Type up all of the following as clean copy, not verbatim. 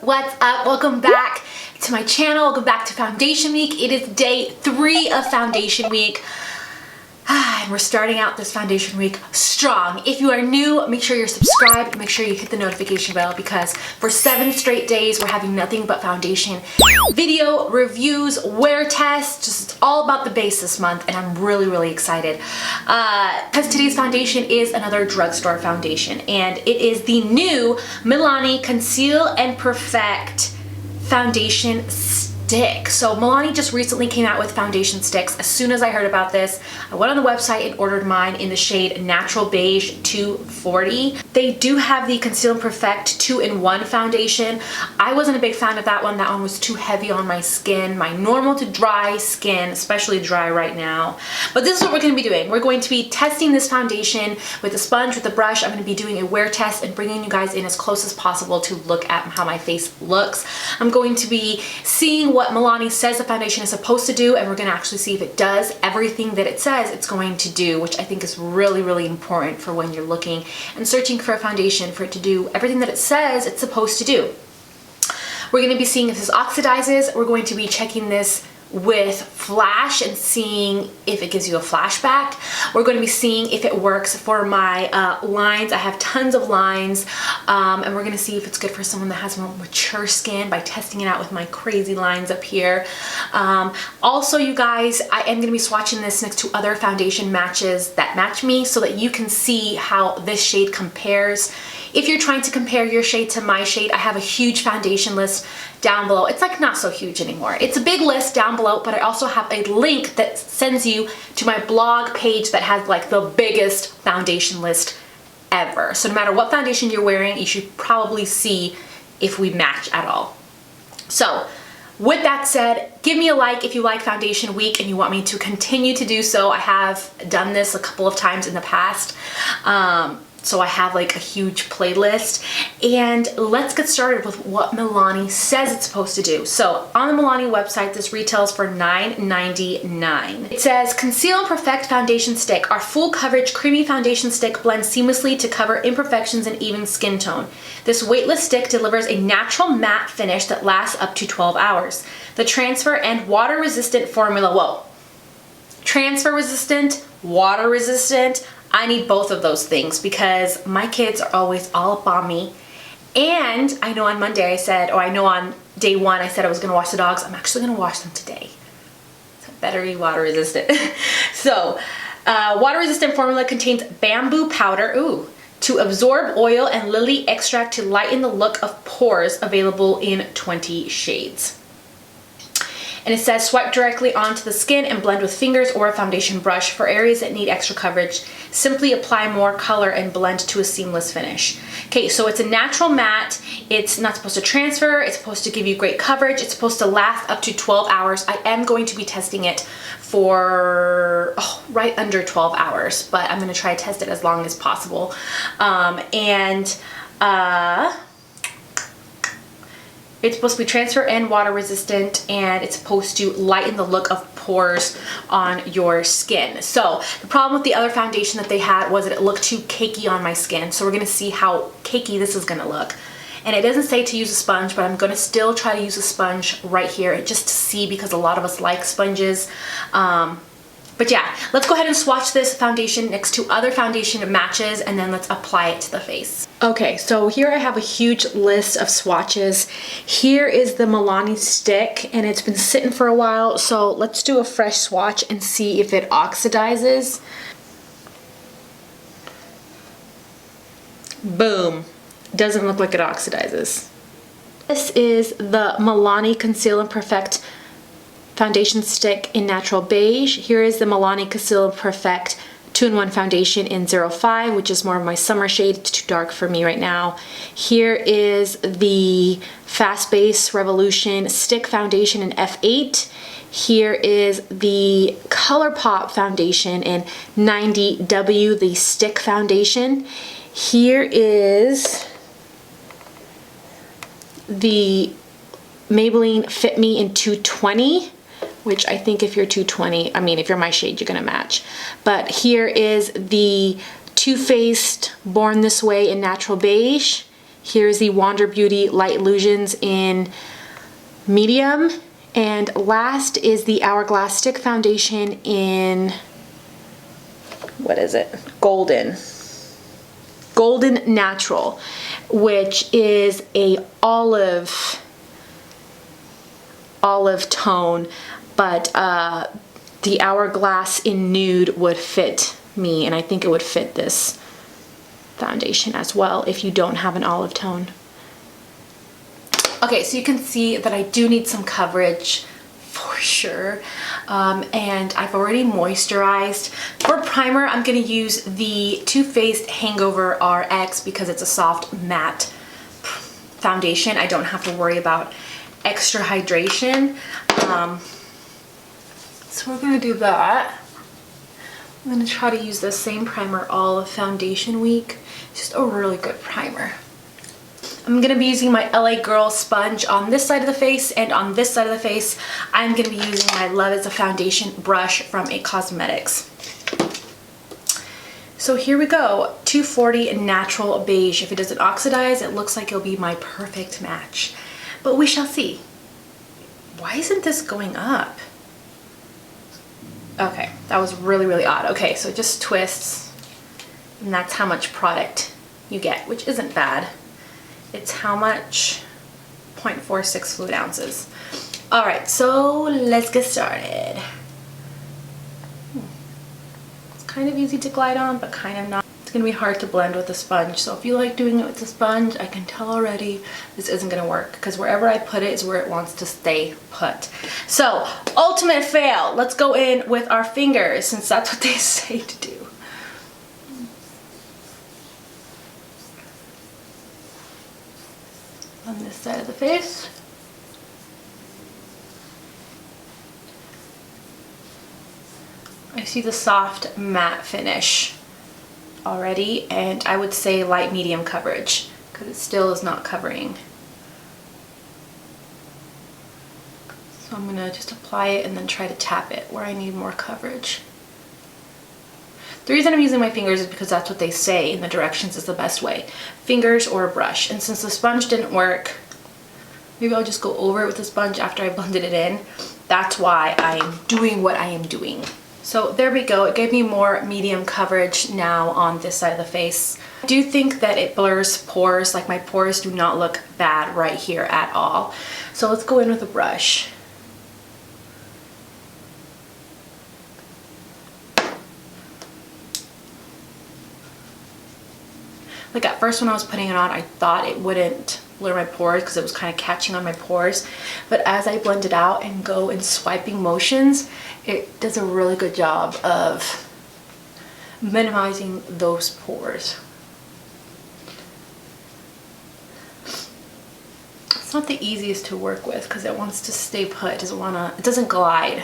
What's up? Welcome back to my channel. Welcome back to Foundation Week. It is day 3 of Foundation Week. And we're starting out this Foundation Week strong. If you are new, make sure you're subscribed. Make sure you hit the notification bell because for 7 straight days, we're having nothing but foundation video reviews, wear tests, just all about the base this month. And I'm really excited because today's foundation is another drugstore foundation. And it is the new Milani Conceal and Perfect foundation stick. So Milani just recently came out with foundation sticks. As soon as I heard about this, I went on the website and ordered mine in the shade Natural Beige 240. They do have the Conceal and Perfect 2-in-1 foundation. I wasn't a big fan of that one. That one was too heavy on my skin, my normal to dry skin, especially dry right now. But this is what we're going to be doing. We're going to be testing this foundation with a sponge, with a brush. I'm going to be doing a wear test and bringing you guys in as close as possible to look at how my face looks. I'm going to be seeing what Milani says the foundation is supposed to do, and we're going to actually see if it does everything that it says it's going to do, which I think is really important for when you're looking and searching for a foundation, for it to do everything that it says it's supposed to do. We're going to be seeing if this oxidizes. We're going to be checking this with flash and seeing if it gives you a flashback. We're going to be seeing if it works for my lines. I have tons of lines, and we're going to see if it's good for someone that has more mature skin by testing it out with my crazy lines up here. Also, you guys, I am going to be swatching this next to other foundation matches that match me so that you can see how this shade compares. If you're trying to compare your shade to my shade, I have a huge foundation list down below. It's like not so huge anymore. It's a big list down below, but I also have a link that sends you to my blog page that has like the biggest foundation list ever. So no matter what foundation you're wearing, you should probably see if we match at all. So with that said, give me a like if you like Foundation Week and you want me to continue to do so. I have done this a couple of times in the past. So I have like a huge playlist, and let's get started with what Milani says it's supposed to do. So on the Milani website, this retails for $9.99. It says, Conceal and Perfect Foundation Stick. Our full coverage creamy foundation stick blends seamlessly to cover imperfections and even skin tone. This weightless stick delivers a natural matte finish that lasts up to 12 hours. The transfer and water resistant formula, whoa. Transfer resistant, water resistant. I need both of those things because my kids are always all up on me. And I know on Monday I said, or I know on day 1 I said I was gonna wash the dogs. I'm actually gonna wash them today. So it better be water resistant. So water resistant formula contains bamboo powder, to absorb oil, and lily extract to lighten the look of pores, available in 20 shades. And it says swipe directly onto the skin and blend with fingers or a foundation brush. For areas that need extra coverage, simply apply more color and blend to a seamless finish. Okay, so it's a natural matte. It's not supposed to transfer. It's supposed to give you great coverage. It's supposed to last up to 12 hours. I am going to be testing it for right under 12 hours, but I'm going to try to test it as long as possible. It's supposed to be transfer and water resistant, and it's supposed to lighten the look of pores on your skin. So the problem with the other foundation that they had was that it looked too cakey on my skin. So we're gonna see how cakey this is gonna look. And it doesn't say to use a sponge, but I'm gonna still try to use a sponge right here just to see, because a lot of us like sponges. But yeah, let's go ahead and swatch this foundation next to other foundation matches, and then let's apply it to the face. Okay, so here I have a huge list of swatches. Here is the Milani stick, and it's been sitting for a while, so let's do a fresh swatch and see if it oxidizes. Boom. Doesn't look like it oxidizes. This is the Milani Conceal and Perfect foundation stick in Natural Beige. Here is the Milani Conceal and Perfect 2-in-1 foundation in 05, which is more of my summer shade. It's too dark for me right now. Here is the Fast Base Revolution stick foundation in F8. Here is the ColourPop foundation in 90W, the stick foundation. Here is the Maybelline Fit Me in 220, which I think if you're 220, I mean, if you're my shade, you're gonna match. But here is the Too Faced Born This Way in Natural Beige. Here's the Wander Beauty Light Illusions in medium. And last is the Hourglass Stick Foundation in, what is it? Golden Natural, which is a olive tone, but the Hourglass in nude would fit me, and I think it would fit this foundation as well if you don't have an olive tone. Okay, so you can see that I do need some coverage for sure, and I've already moisturized. For primer, I'm going to use the Too Faced Hangover RX because it's a soft matte foundation. I don't have to worry about extra hydration. So we're going to do that. I'm going to try to use the same primer all of foundation week. Just a really good primer. I'm going to be using my LA Girl sponge on this side of the face, and on this side of the face I'm going to be using my Love is a Foundation brush from It Cosmetics. So here we go, 240 Natural Beige. If it doesn't oxidize, it looks like it'll be my perfect match. But we shall see. Why isn't this going up? Okay, that was really, really odd. Okay, so it just twists, and that's how much product you get, which isn't bad. It's how much? 0.46 fluid ounces. All right, so let's get started. It's kind of easy to glide on, but kind of not. It's gonna be hard to blend with a sponge. So if you like doing it with a sponge, I can tell already this isn't gonna work, because wherever I put it is where it wants to stay put. So ultimate fail. Let's go in with our fingers, since that's what they say to do. On this side of the face. I see the soft matte finish already, and I would say light medium coverage because it still is not covering. So I'm gonna just apply it and then try to tap it where I need more coverage. The reason I'm using my fingers is because that's what they say in the directions is the best way. Fingers or a brush. And since the sponge didn't work, maybe I'll just go over it with the sponge after I blended it in. That's why I'm doing what I am doing. So there we go. It gave me more medium coverage now on this side of the face. I do think that it blurs pores. Like, my pores do not look bad right here at all. So let's go in with a brush. Like, at first when I was putting it on, I thought it wouldn't blur my pores because it was kind of catching on my pores. But as I blend it out and go in swiping motions, it does a really good job of minimizing those pores. It's not the easiest to work with because it wants to stay put. It doesn't glide.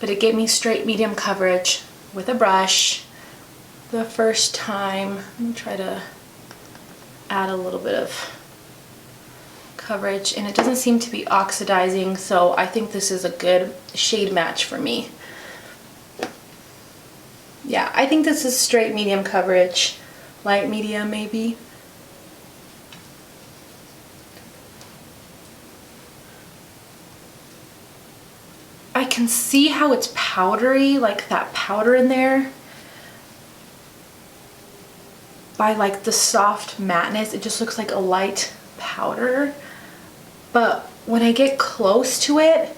But it gave me straight medium coverage with a brush. The first time. I'm gonna try to add a little bit of coverage, and it doesn't seem to be oxidizing, so I think this is a good shade match for me. Yeah, I think this is straight medium coverage, light medium maybe. I can see how it's powdery, like that powder in there. By like the soft matteness, it just looks like a light powder. But when I get close to it,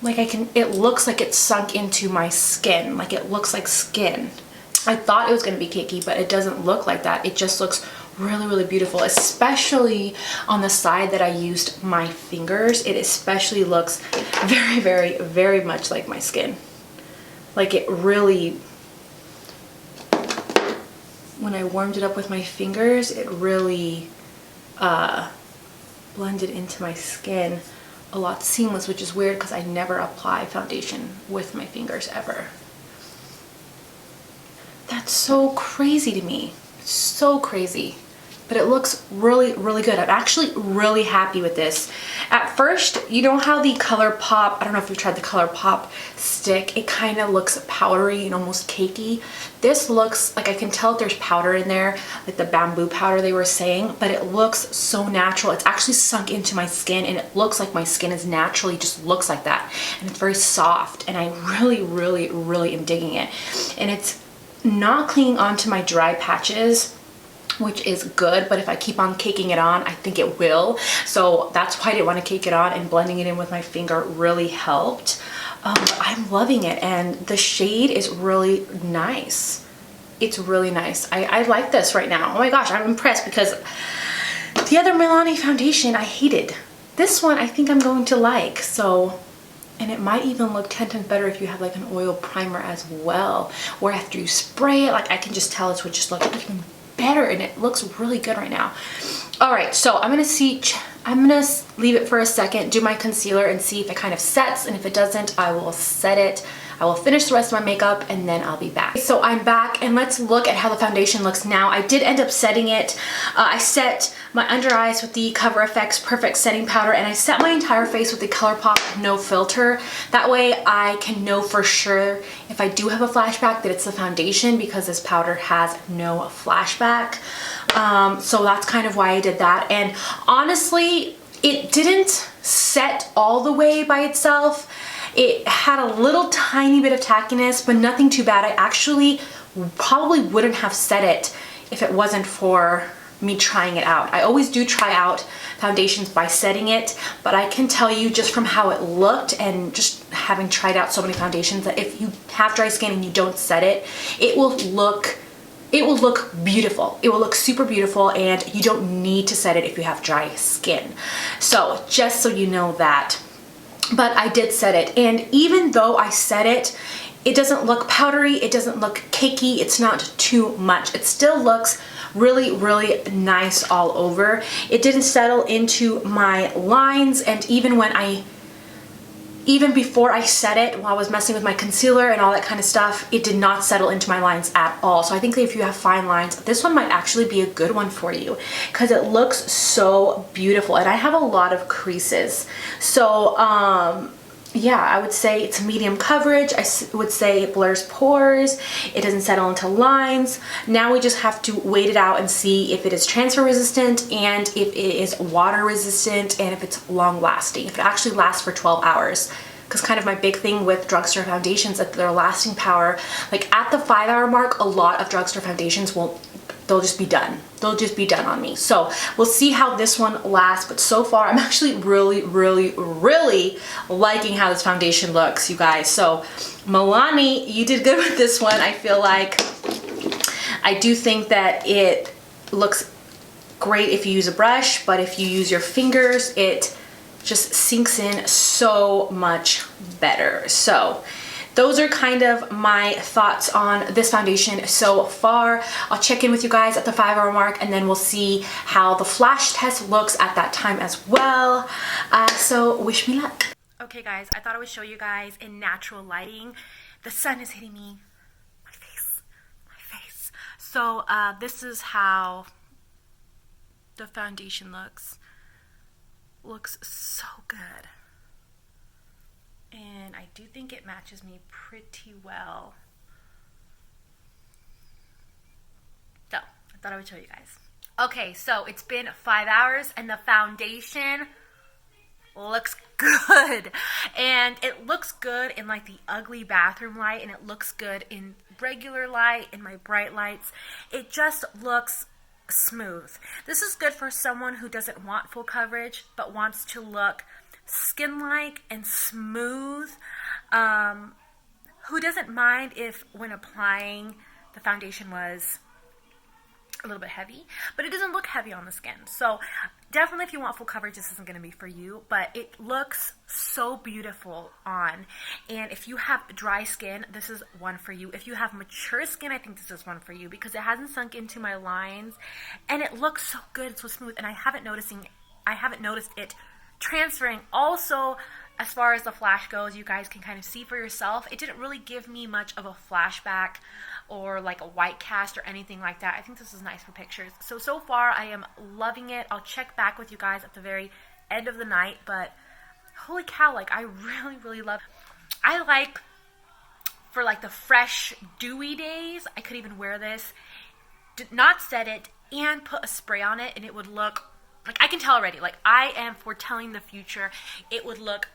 like it looks like it's sunk into my skin. Like, it looks like skin. I thought it was gonna be cakey, but it doesn't look like that. It just looks really, really beautiful, especially on the side that I used my fingers. It especially looks very, very, very much like my skin. Like, it really, when I warmed it up with my fingers, it really blended into my skin a lot seamless, which is weird because I never apply foundation with my fingers ever. That's so crazy to me. So crazy. but it looks really, really good. I'm actually really happy with this. At first, you know how the ColourPop, I don't know if you've tried the ColourPop stick, it kind of looks powdery and almost cakey. This looks like, I can tell there's powder in there, like the bamboo powder they were saying, but it looks so natural. It's actually sunk into my skin, and it looks like my skin is naturally just looks like that. And it's very soft, and I really, really, really am digging it. And it's not clinging onto my dry patches, which is good, but if I keep on caking it on, I think it will. So that's why I didn't want to cake it on, and blending it in with my finger really helped. But I'm loving it, and the shade is really nice. It's really nice. I like this right now. Oh my gosh, I'm impressed, because the other Milani foundation I hated. This one I think I'm going to like. So, and it might even look 10 times better if you have like an oil primer as well, where after you spray it, like I can just tell it would just look even better, and it looks really good right now. All right, so I'm gonna leave it for a second, do my concealer, and see if it kind of sets, and if it doesn't, I will set it. I will finish the rest of my makeup, and then I'll be back. So I'm back, and let's look at how the foundation looks now. I did end up setting it. I set my under eyes with the Cover FX Perfect Setting Powder, and I set my entire face with the ColourPop No Filter. That way I can know for sure if I do have a flashback that it's the foundation, because this powder has no flashback. So that's kind of why I did that. And honestly, it didn't set all the way by itself. It had a little tiny bit of tackiness, but nothing too bad. I actually probably wouldn't have set it if it wasn't for me trying it out. I always do try out foundations by setting it, but I can tell you just from how it looked, and just having tried out so many foundations, that if you have dry skin and you don't set it, it will look beautiful. It will look super beautiful, and you don't need to set it if you have dry skin. So just so you know that. But I did set it, and even though I set it, it doesn't look powdery, it doesn't look cakey, it's not too much. It still looks really, really nice all over. It didn't settle into my lines, and even before I set it, while I was messing with my concealer and all that kind of stuff, it did not settle into my lines at all. So I think that if you have fine lines, this one might actually be a good one for you, because it looks so beautiful, and I have a lot of creases. So yeah, I would say it's medium coverage. I would say it blurs pores. It doesn't settle into lines. Now we just have to wait it out and see if it is transfer resistant, and if it is water resistant, and if it's long lasting, if it actually lasts for 12 hours. Because kind of my big thing with drugstore foundations, that their lasting power, like at the 5-hour mark, a lot of drugstore foundations they'll just be done. They'll just be done on me. So we'll see how this one lasts, but so far I'm actually really, really, really liking how this foundation looks, you guys. So Milani, you did good with this one. I feel like, I do think that it looks great if you use a brush, but if you use your fingers, it just sinks in so much better. So those are kind of my thoughts on this foundation so far. I'll check in with you guys at the 5-hour mark, and then we'll see how the flash test looks at that time as well. So wish me luck. Okay guys, I thought I would show you guys in natural lighting. The sun is hitting me, my face. So this is how the foundation looks. Looks so good. And I do think it matches me pretty well. So I thought I would show you guys. Okay, so it's been 5 hours, and the foundation looks good. And it looks good in like the ugly bathroom light, and it looks good in regular light, in my bright lights. It just looks smooth. This is good for someone who doesn't want full coverage but wants to look skin-like and smooth, who doesn't mind if when applying the foundation was a little bit heavy, but it doesn't look heavy on the skin. So definitely if you want full coverage, this isn't going to be for you, but it looks so beautiful on. And if you have dry skin, this is one for you. If you have mature skin, I think this is one for you, because it hasn't sunk into my lines, and it looks so good, so smooth, and I haven't noticed it transferring. Also, as far as the flash goes, you guys can kind of see for yourself, it didn't really give me much of a flashback or like a white cast or anything like that. I think this is nice for pictures. So far I am loving it. I'll check back with you guys at the very end of the night, but holy cow, like I really love it. I like, for like the fresh dewy days, I could even wear this, not set it, and put a spray on it, and it would look like, I can tell already, like I am foretelling the future. It would look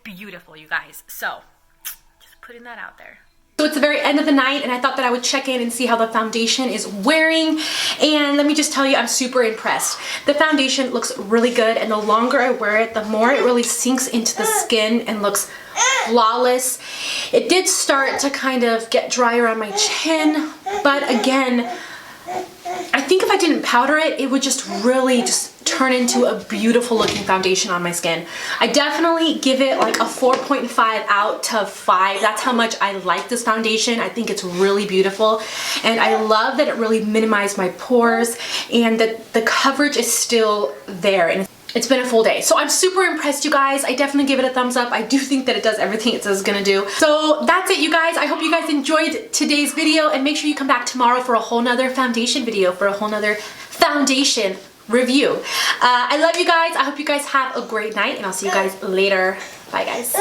beautiful, you guys. So just putting that out there. So it's the very end of the night, and I thought that I would check in and see how the foundation is wearing, and let me just tell you, I'm super impressed. The foundation looks really good, and the longer I wear it, the more it really sinks into the skin and looks flawless. It did start to kind of get drier on my chin, but again, I think if I didn't powder it, it would just really just turn into a beautiful looking foundation on my skin. I definitely give it like a 4.5 out of 5. That's how much I like this foundation. I think it's really beautiful, and I love that it really minimized my pores and that the coverage is still there, and it's been a full day. So I'm super impressed, you guys. I definitely give it a thumbs up. I do think that it does everything it says it's gonna do. So that's it, you guys. I hope you guys enjoyed today's video, and make sure you come back tomorrow for a whole nother foundation video, for a whole nother foundation review. I love you guys. I hope you guys have a great night, and I'll see you guys later. Bye, guys.